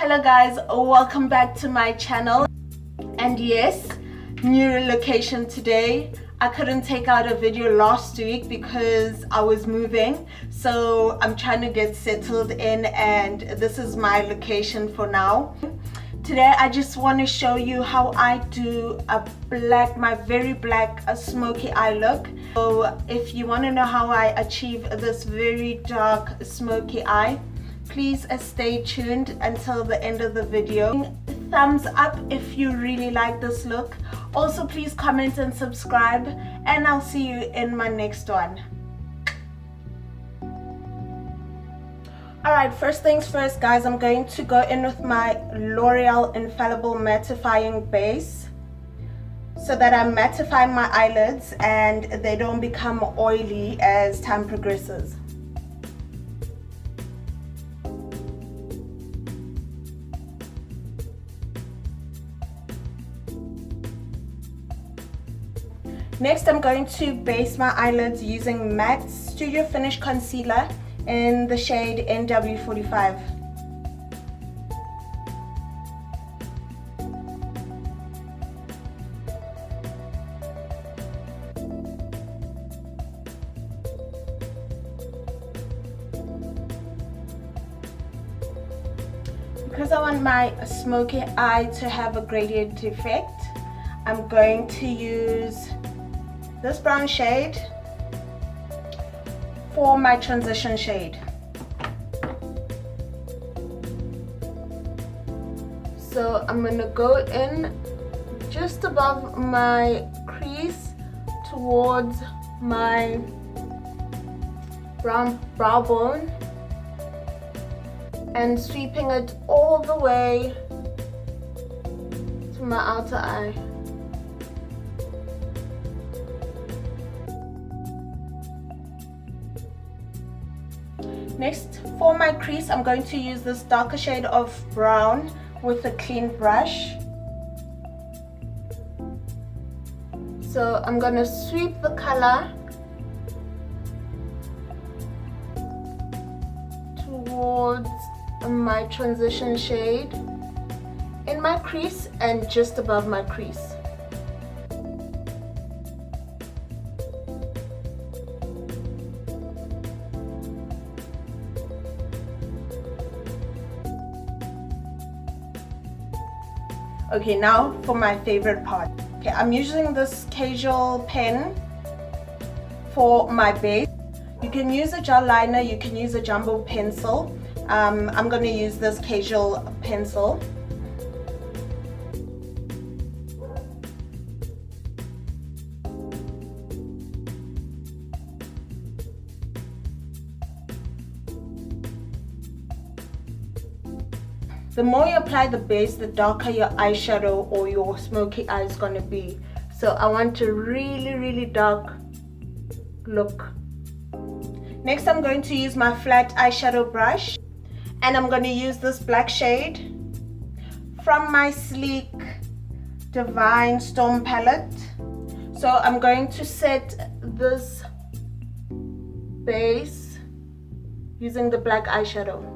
Hello guys, welcome back to my channel. And yes, new location today. I couldn't take out a video last week because I was moving, so I'm trying to get settled in, and this is my location for now. Today I just want to show you how I do my very black smoky eye look. So if you want to know how I achieve this very dark smoky eye, please stay tuned until the end of the video. Thumbs up if you really like this look. Also, please comment and subscribe, and I'll see you in my next one. Alright, first things first guys, I'm going to go in with my L'Oreal Infallible Mattifying base so that I mattify my eyelids and they don't become oily as time progresses. Next, I'm going to base my eyelids using MAC Studio Finish Concealer in the shade NW45. Because I want my smoky eye to have a gradient effect, I'm going to use this brown shade for my transition shade. So I'm gonna go in just above my crease towards my brow bone and sweeping it all the way to my outer eye. Next, for my crease, I'm going to use this darker shade of brown with a clean brush. So I'm going to sweep the color towards my transition shade in my crease and just above my crease. Okay, now for my favorite part. Okay, I'm using this Kajal pen for my base. You can use a gel liner, you can use a jumbo pencil. I'm going to use this Kajal pencil. The more you apply the base, the darker your eyeshadow or your smoky eye is going to be. So I want a really dark look. Next, I'm going to use my flat eyeshadow brush, and I'm going to use this black shade from my Sleek Divine Storm palette. So I'm going to set this base using the black eyeshadow.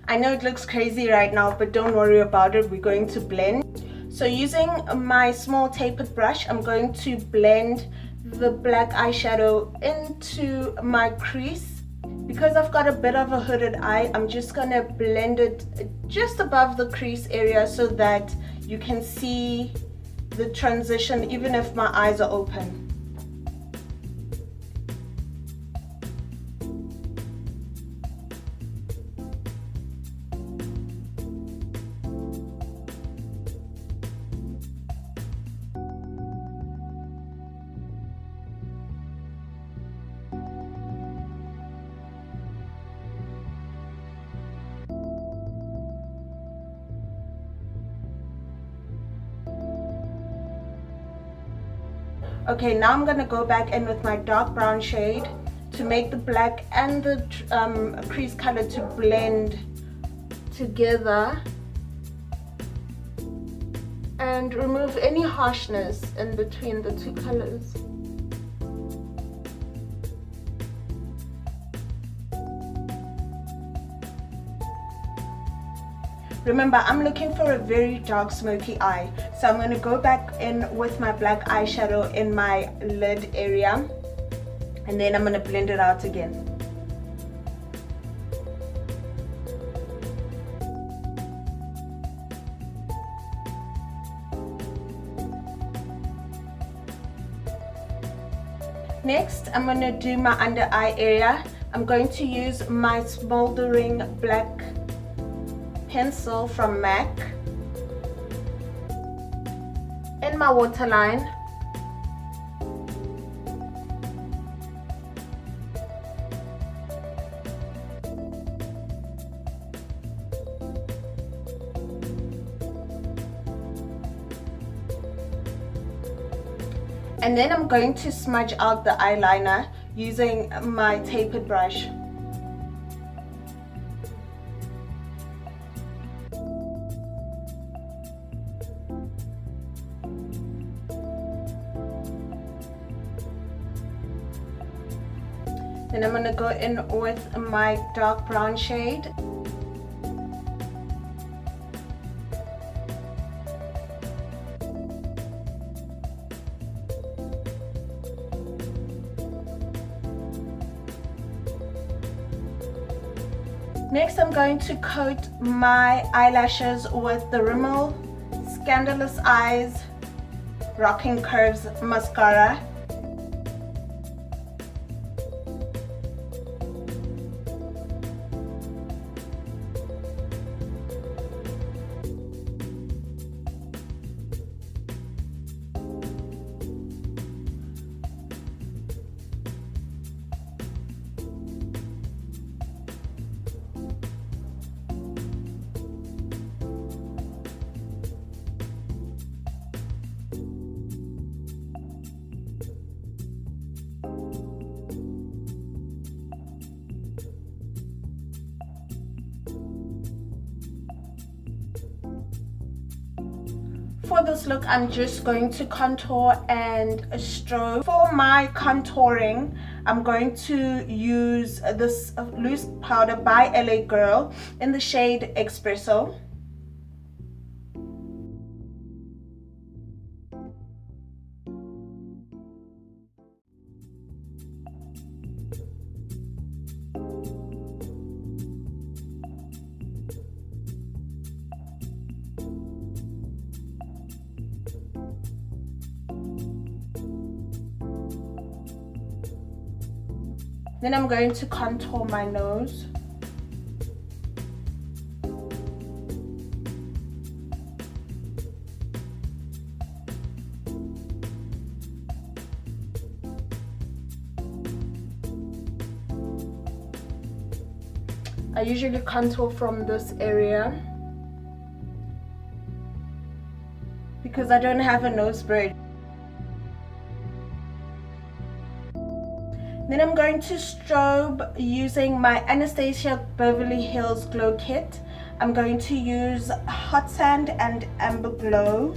I know it looks crazy right now, but don't worry about it, we're going to blend. So using my small tapered brush, I'm going to blend the black eyeshadow into my crease. Because I've got a bit of a hooded eye, I'm just going to blend it just above the crease area so that you can see the transition even if my eyes are open. Okay, now I'm going to go back in with my dark brown shade to make the black and the crease color to blend together and remove any harshness in between the two colors. Remember, I'm looking for a very dark smoky eye, so I'm going to go back in with my black eyeshadow in my lid area, and then I'm going to blend it out again. Next, I'm going to do my under eye area. I'm going to use my smoldering black pencil from MAC in my waterline. And then I'm going to smudge out the eyeliner using my tapered brush. Then I'm going to go in with my dark brown shade. Next, I'm going to coat my eyelashes with the Rimmel Scandalous Eyes Rocking Curves mascara. For this look, I'm just going to contour and stroke. For my contouring, I'm going to use this loose powder by LA Girl in the shade Espresso. Then I'm going to contour my nose. I usually contour from this area because I don't have a nose bridge. Then I'm going to strobe using my Anastasia Beverly Hills Glow Kit. I'm going to use Hot Sand and Amber Glow.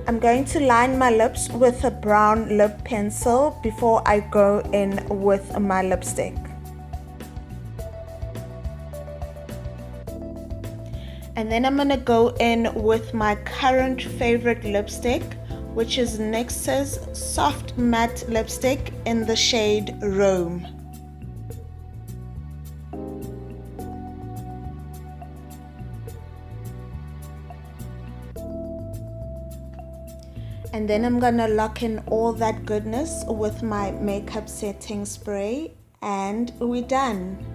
I'm going to line my lips with a brown lip pencil before I go in with my lipstick. And then I'm going to go in with my current favorite lipstick, which is NYX's Soft Matte Lipstick in the shade Rome. And then I'm gonna lock in all that goodness with my makeup setting spray, and we're done.